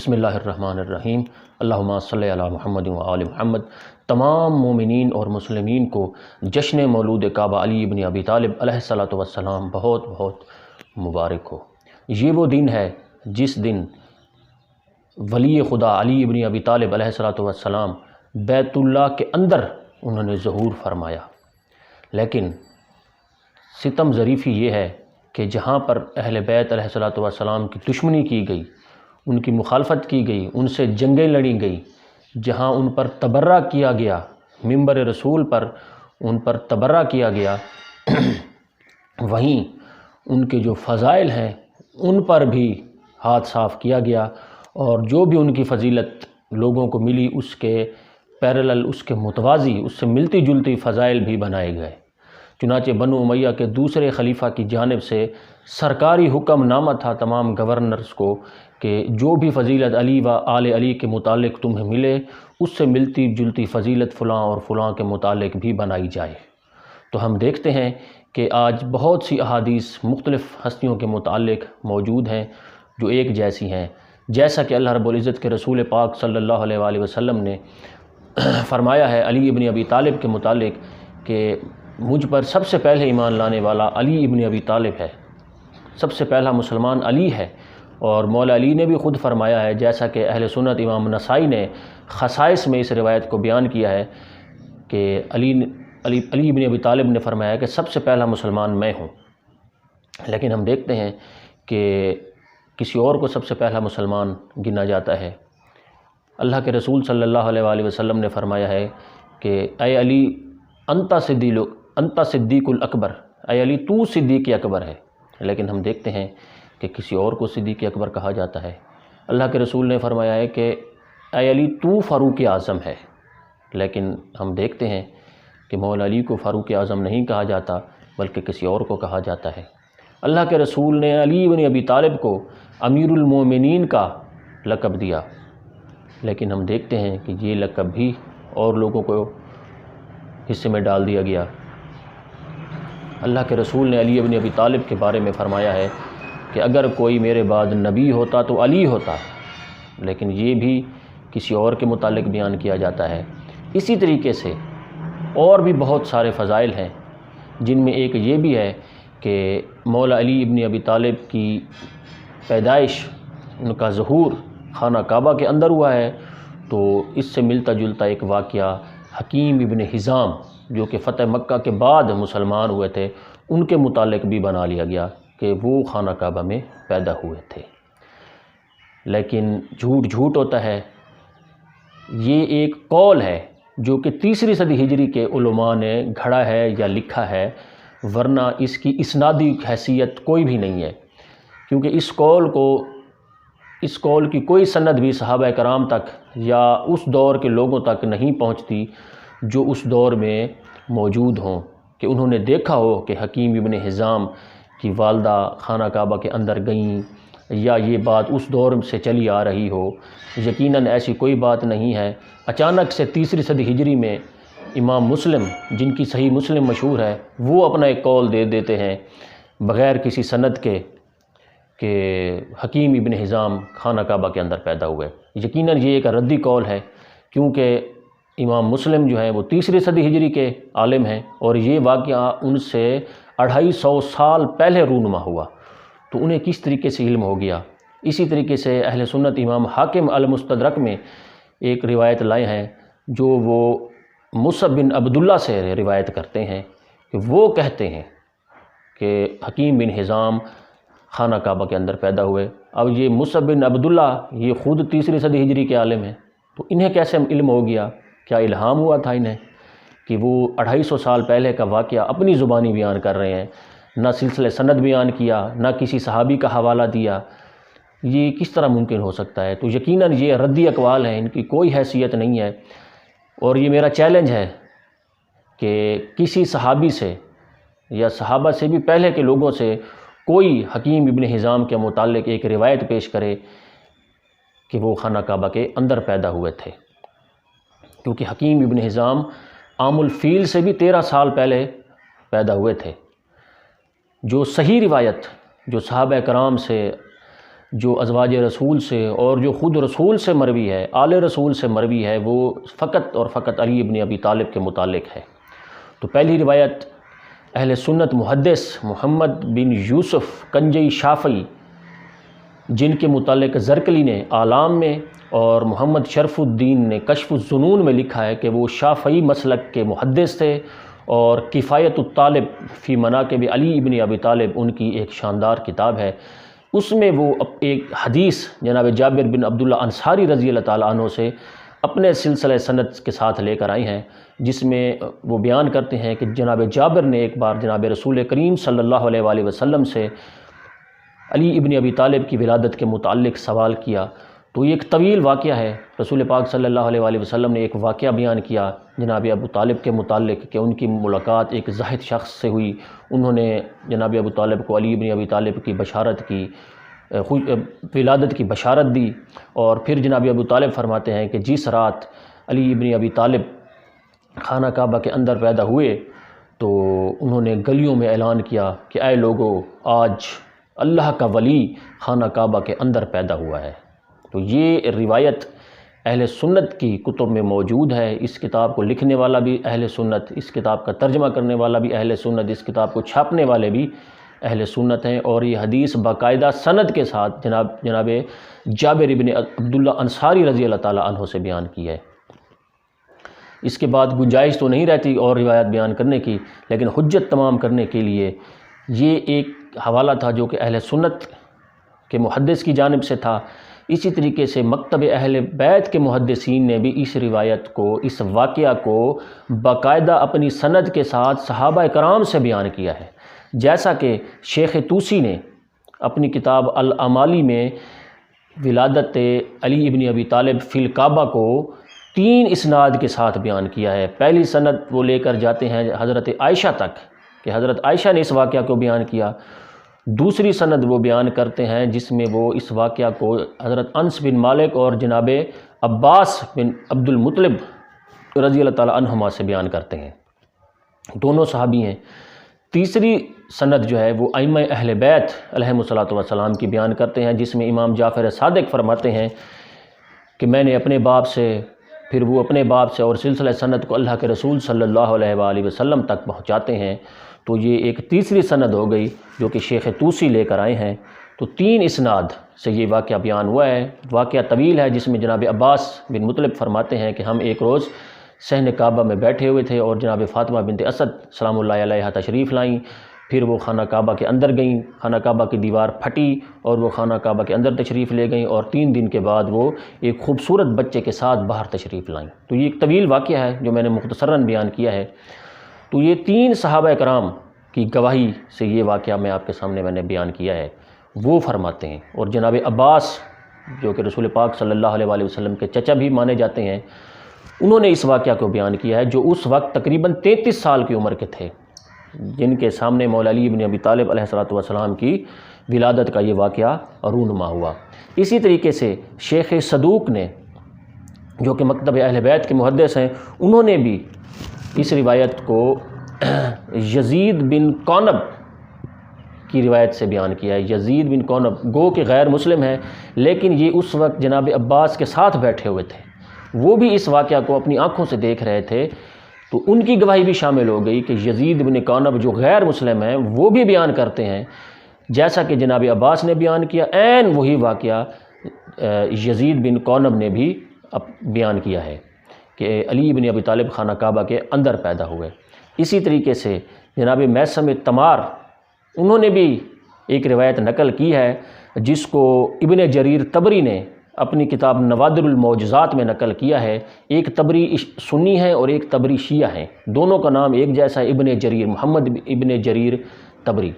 بسم اللہ الرحمن الرحیم۔ اللہم صلی علی محمد و آل محمد۔ تمام مومنین اور مسلمین کو جشن مولود کعبہ علی ابن ابی طالب علیہ السلام بہت بہت مبارک ہو۔ یہ وہ دن ہے جس دن ولی خدا علی ابن ابی طالب علیہ السلام بیت اللہ کے اندر انہوں نے ظہور فرمایا، لیکن ستم ظریفی یہ ہے کہ جہاں پر اہل بیت علیہ السلام کی دشمنی کی گئی، ان کی مخالفت کی گئی، ان سے جنگیں لڑی گئی، جہاں ان پر تبرہ کیا گیا، منبر رسول پر ان پر تبرہ کیا گیا، وہیں ان کے جو فضائل ہیں ان پر بھی ہاتھ صاف کیا گیا، اور جو بھی ان کی فضیلت لوگوں کو ملی اس کے پیرلل، اس کے متوازی، اس سے ملتی جلتی فضائل بھی بنائے گئے۔ چنانچہ بنو امیہ کے دوسرے خلیفہ کی جانب سے سرکاری حکم نامہ تھا تمام گورنرز کو کہ جو بھی فضیلت علی و آل علی کے متعلق تمہیں ملے اس سے ملتی جلتی فضیلت فلاں اور فلاں کے متعلق بھی بنائی جائے۔ تو ہم دیکھتے ہیں کہ آج بہت سی احادیث مختلف ہستیوں کے متعلق موجود ہیں جو ایک جیسی ہیں، جیسا کہ اللہ رب العزت کے رسول پاک صلی اللہ علیہ وآلہ وسلم نے فرمایا ہے علی ابن ابی طالب کے متعلق کہ مجھ پر سب سے پہلے ایمان لانے والا علی ابن ابی طالب ہے، سب سے پہلا مسلمان علی ہے۔ اور مولا علی نے بھی خود فرمایا ہے، جیسا کہ اہل سنت امام نسائی نے خصائص میں اس روایت کو بیان کیا ہے کہ علی ابن ابی طالب نے فرمایا کہ سب سے پہلا مسلمان میں ہوں۔ لیکن ہم دیکھتے ہیں کہ کسی اور کو سب سے پہلا مسلمان گنا جاتا ہے۔ اللہ کے رسول صلی اللہ علیہ وآلہ وسلم نے فرمایا ہے کہ اے علی انت صدیق الاکبر، اے علی تو صدیق اکبر ہے، لیکن ہم دیکھتے ہیں کہ کسی اور کو صدیق اکبر کہا جاتا ہے۔ اللہ کے رسول نے فرمایا ہے کہ اے علی تو فاروق اعظم ہے، لیکن ہم دیکھتے ہیں کہ مولا علی کو فاروق اعظم نہیں کہا جاتا بلکہ کسی اور کو کہا جاتا ہے۔ اللہ کے رسول نے علی بن ابی طالب کو امیر المومنین کا لقب دیا، لیکن ہم دیکھتے ہیں کہ یہ لقب بھی اور لوگوں کو حصے میں ڈال دیا گیا۔ اللہ کے رسول نے علی بن ابی طالب کے بارے میں فرمایا ہے کہ اگر کوئی میرے بعد نبی ہوتا تو علی ہوتا، لیکن یہ بھی کسی اور کے متعلق بیان کیا جاتا ہے۔ اسی طریقے سے اور بھی بہت سارے فضائل ہیں، جن میں ایک یہ بھی ہے کہ مولا علی ابن ابی طالب کی پیدائش، ان کا ظہور خانہ کعبہ کے اندر ہوا ہے، تو اس سے ملتا جلتا ایک واقعہ حکیم ابن حزام جو کہ فتح مکہ کے بعد مسلمان ہوئے تھے، ان کے متعلق بھی بنا لیا گیا کہ وہ خانہ کعبہ میں پیدا ہوئے تھے۔ لیکن جھوٹ ہوتا ہے، یہ ایک قول ہے جو کہ تیسری صدی ہجری کے علماء نے گھڑا ہے یا لکھا ہے، ورنہ اس کی اسنادی حیثیت کوئی بھی نہیں ہے، کیونکہ اس قول کی کوئی سند بھی صحابہ کرام تک یا اس دور کے لوگوں تک نہیں پہنچتی جو اس دور میں موجود ہوں، کہ انہوں نے دیکھا ہو کہ حکیم ابن حزام کی والدہ خانہ کعبہ کے اندر گئیں، یا یہ بات اس دور سے چلی آ رہی ہو۔ یقیناً ایسی کوئی بات نہیں ہے۔ اچانک سے تیسری صدی ہجری میں امام مسلم، جن کی صحیح مسلم مشہور ہے، وہ اپنا ایک قول دے دیتے ہیں بغیر کسی سند کے کہ حکیم ابن حزام خانہ کعبہ کے اندر پیدا ہوئے۔ یقیناً یہ ایک ردی قول ہے، کیونکہ امام مسلم جو ہیں وہ تیسری صدی ہجری کے عالم ہیں، اور یہ واقعہ ان سے 250 سال پہلے رونما ہوا، تو انہیں کس طریقے سے علم ہو گیا۔ اسی طریقے سے اہل سنت امام حاکم المستدرک میں ایک روایت لائے ہیں جو وہ مصعب بن عبداللہ سے روایت کرتے ہیں کہ وہ کہتے ہیں کہ حکیم بن حزام خانہ کعبہ کے اندر پیدا ہوئے۔ اب یہ مصعب بن عبداللہ یہ خود تیسری صدی ہجری کے عالم ہیں، تو انہیں کیسے علم ہو گیا؟ کیا الہام ہوا تھا انہیں کہ وہ 250 سال پہلے کا واقعہ اپنی زبانی بیان کر رہے ہیں، نہ سلسلہ سند بیان کیا، نہ کسی صحابی کا حوالہ دیا؟ یہ کس طرح ممکن ہو سکتا ہے؟ تو یقیناً یہ ردی اقوال ہیں، ان کی کوئی حیثیت نہیں ہے، اور یہ میرا چیلنج ہے کہ کسی صحابی سے یا صحابہ سے بھی پہلے کے لوگوں سے کوئی حکیم ابن حزام کے متعلق ایک روایت پیش کرے کہ وہ خانہ کعبہ کے اندر پیدا ہوئے تھے، کیونکہ حکیم ابن حزام عام الفیل سے بھی 13 سال پہلے پیدا ہوئے تھے۔ جو صحیح روایت جو صحابہ کرام سے جو ازواج رسول سے اور جو خود رسول سے مروی ہے، آل رسول سے مروی ہے، وہ فقط اور فقط علی ابن ابی طالب کے متعلق ہے۔ تو پہلی روایت اہل سنت محدث محمد بن یوسف کنجی شافعی، جن کے متعلق زرکلی نے اعلام میں اور محمد شرف الدین نے کشف الظنون میں لکھا ہے کہ وہ شافعی مسلک کے محدث تھے، اور کفایت الطالب فی مناقب علی ابن ابی طالب ان کی ایک شاندار کتاب ہے۔ اس میں وہ ایک حدیث جناب جابر بن عبداللہ انصاری رضی اللہ تعالیٰ عنہ سے اپنے سلسلہ سند کے ساتھ لے کر آئے ہیں، جس میں وہ بیان کرتے ہیں کہ جناب جابر نے ایک بار جناب رسول کریم صلی اللہ علیہ وآلہ وسلم سے علی ابن ابی طالب کی ولادت کے متعلق سوال کیا۔ تو یہ ایک طویل واقعہ ہے۔ رسول پاک صلی اللہ علیہ وآلہ وسلم نے ایک واقعہ بیان کیا جناب ابو طالب کے متعلق کہ ان کی ملاقات ایک زاہد شخص سے ہوئی، انہوں نے جناب ابو طالب کو علی ابن ابی طالب کی بشارت کی، ولادت کی بشارت دی، اور پھر جناب ابو طالب فرماتے ہیں کہ جس رات علی ابن ابی طالب خانہ کعبہ کے اندر پیدا ہوئے تو انہوں نے گلیوں میں اعلان کیا کہ اے لوگو، آج اللہ کا ولی خانہ کعبہ کے اندر پیدا ہوا ہے۔ تو یہ روایت اہل سنت کی کتب میں موجود ہے۔ اس کتاب کو لکھنے والا بھی اہل سنت، اس کتاب کا ترجمہ کرنے والا بھی اہل سنت، اس کتاب کو چھاپنے والے بھی اہل سنت ہیں، اور یہ حدیث باقاعدہ سند کے ساتھ جناب جابر ابن عبداللہ انصاری رضی اللہ تعالیٰ عنہ سے بیان کی ہے۔ اس کے بعد گنجائش تو نہیں رہتی اور روایت بیان کرنے کی، لیکن حجت تمام کرنے کے لیے یہ ایک حوالہ تھا جو کہ اہل سنت کے محدث کی جانب سے تھا۔ اسی طریقے سے مکتب اہل بیت کے محدثین نے بھی اس روایت کو، اس واقعہ کو باقاعدہ اپنی سند کے ساتھ صحابہ کرام سے بیان کیا ہے، جیسا کہ شیخ طوسی نے اپنی کتاب الامالی میں ولادت علی ابن ابی طالب فی الکعبہ کو 3 اسناد کے ساتھ بیان کیا ہے۔ پہلی سند وہ لے کر جاتے ہیں حضرت عائشہ تک کہ حضرت عائشہ نے اس واقعہ کو بیان کیا۔ دوسری سند وہ بیان کرتے ہیں جس میں وہ اس واقعہ کو حضرت انس بن مالک اور جناب عباس بن عبد المطلب رضی اللہ تعالیٰ عنہما سے بیان کرتے ہیں، دونوں صحابی ہیں۔ تیسری سند جو ہے وہ ائمہ اہل بیت علیہم الصلاۃ والسلام کی بیان کرتے ہیں، جس میں امام جعفر صادق فرماتے ہیں کہ میں نے اپنے باپ سے، پھر وہ اپنے باپ سے، اور سلسلہ سند کو اللہ کے رسول صلی اللہ علیہ وآلہ وسلم تک پہنچاتے ہیں۔ تو یہ ایک تیسری سند ہو گئی جو کہ شیخ طوسی لے کر آئے ہیں۔ تو 3 اسناد سے یہ واقعہ بیان ہوا ہے۔ واقعہ طویل ہے، جس میں جناب عباس بن مطلب فرماتے ہیں کہ ہم ایک روز صحن کعبہ میں بیٹھے ہوئے تھے اور جناب فاطمہ بنت اسد سلام اللہ علیہا تشریف لائیں، پھر وہ خانہ کعبہ کے اندر گئیں، خانہ کعبہ کی دیوار پھٹی اور وہ خانہ کعبہ کے اندر تشریف لے گئیں، اور 3 دن کے بعد وہ ایک خوبصورت بچے کے ساتھ باہر تشریف لائیں۔ تو یہ ایک طویل واقعہ ہے جو میں نے مختصراً بیان کیا ہے۔ تو یہ 3 صحابہ کرام کی گواہی سے یہ واقعہ میں آپ کے سامنے میں نے بیان کیا ہے۔ وہ فرماتے ہیں، اور جناب عباس جو کہ رسول پاک صلی اللہ علیہ وآلہ وسلم کے چچا بھی مانے جاتے ہیں، انہوں نے اس واقعہ کو بیان کیا ہے، جو اس وقت تقریباً 33 سال کی عمر کے تھے، جن کے سامنے مولا علی ابن ابی طالب علیہ السلام کی ولادت کا یہ واقعہ رونما ہوا۔ اسی طریقے سے شیخ صدوق نے، جو کہ مکتب اہل بیت کے محدث ہیں، انہوں نے بھی اس روایت کو یزید بن قونب کی روایت سے بیان کیا ہے۔ یزید بن قونب گو کہ غیر مسلم ہے، لیکن یہ اس وقت جناب عباس کے ساتھ بیٹھے ہوئے تھے، وہ بھی اس واقعہ کو اپنی آنکھوں سے دیکھ رہے تھے، تو ان کی گواہی بھی شامل ہو گئی کہ یزید بن قونب جو غیر مسلم ہیں وہ بھی بیان کرتے ہیں، جیسا کہ جناب عباس نے بیان کیا، عین وہی واقعہ یزید بن قونب نے بھی بیان کیا ہے کہ علی بن ابی طالب خانہ کعبہ کے اندر پیدا ہوئے۔ اسی طریقے سے جناب میثم تمار، انہوں نے بھی ایک روایت نقل کی ہے جس کو ابن جریر طبری نے اپنی کتاب نوادر المعجزات میں نقل کیا ہے۔ ایک طبری سنی ہے اور ایک طبری شیعہ ہیں، دونوں کا نام ایک جیسا ہے، ابن جریر، محمد ابن جریر طبری۔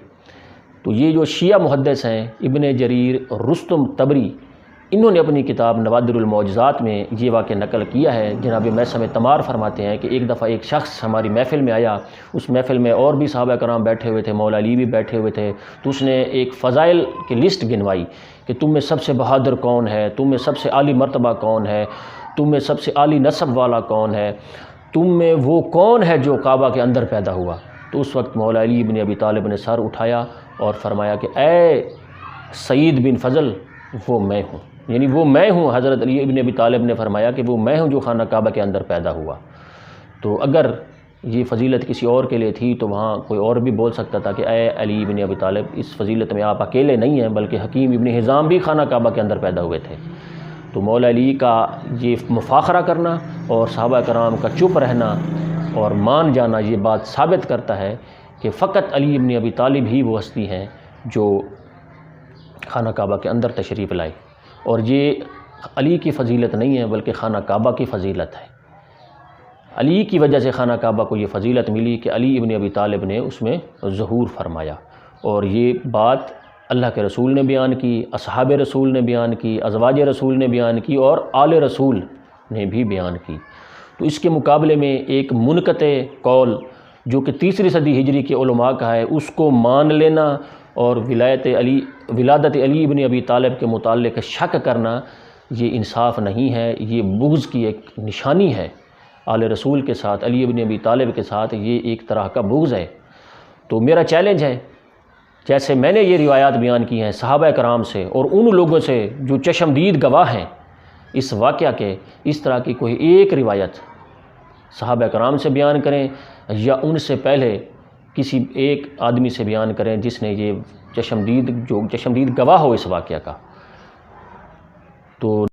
تو یہ جو شیعہ محدث ہیں ابن جریر اور رستم طبری، انہوں نے اپنی کتاب نوادر المعجزات میں یہ واقعہ نقل کیا ہے۔ جناب میثم تمار فرماتے ہیں کہ ایک دفعہ ایک شخص ہماری محفل میں آیا، اس محفل میں اور بھی صحابہ کرام بیٹھے ہوئے تھے، مولا علی بھی بیٹھے ہوئے تھے، تو اس نے ایک فضائل کی لسٹ گنوائی کہ تم میں سب سے بہادر کون ہے، تم میں سب سے عالی مرتبہ کون ہے، تم میں سب سے عالی نسب والا کون ہے، تم میں وہ کون ہے جو کعبہ کے اندر پیدا ہوا۔ تو اس وقت مولا علی بن ابی طالب نے سر اٹھایا اور فرمایا کہ اے سعید بن فضل، وہ میں ہوں، یعنی وہ میں ہوں۔ حضرت علی ابن ابی طالب نے فرمایا کہ وہ میں ہوں جو خانہ کعبہ کے اندر پیدا ہوا۔ تو اگر یہ فضیلت کسی اور کے لیے تھی تو وہاں کوئی اور بھی بول سکتا تھا کہ اے علی ابن ابی طالب، اس فضیلت میں آپ اکیلے نہیں ہیں بلکہ حکیم ابن حزام بھی خانہ کعبہ کے اندر پیدا ہوئے تھے۔ تو مولا علی کا یہ مفاخرہ کرنا اور صحابہ کرام کا چپ رہنا اور مان جانا، یہ بات ثابت کرتا ہے کہ فقط علی ابن ابی طالب ہی وہ ہستی ہیں جو خانہ کعبہ کے اندر تشریف لائے، اور یہ علی کی فضیلت نہیں ہے بلکہ خانہ کعبہ کی فضیلت ہے۔ علی کی وجہ سے خانہ کعبہ کو یہ فضیلت ملی کہ علی ابن ابی طالب نے اس میں ظہور فرمایا، اور یہ بات اللہ کے رسول نے بیان کی، اصحاب رسول نے بیان کی، ازواج رسول نے بیان کی، اور آل رسول نے بھی بیان کی۔ تو اس کے مقابلے میں ایک منقطع قول جو کہ تیسری صدی ہجری کے علماء کا ہے، اس کو مان لینا اور ولادت علی ابن ابی طالب کے متعلق شک کرنا، یہ انصاف نہیں ہے، یہ بغض کی ایک نشانی ہے۔ آل رسول کے ساتھ، علی ابن ابی طالب کے ساتھ یہ ایک طرح کا بغض ہے۔ تو میرا چیلنج ہے، جیسے میں نے یہ روایات بیان کی ہیں صحابہ کرام سے اور ان لوگوں سے جو چشمدید گواہ ہیں اس واقعہ کے، اس طرح کی کوئی ایک روایت صحابہ کرام سے بیان کریں یا ان سے پہلے کسی ایک آدمی سے بیان کریں جس نے یہ چشمدید گواہ ہو اس واقعہ کا۔ تو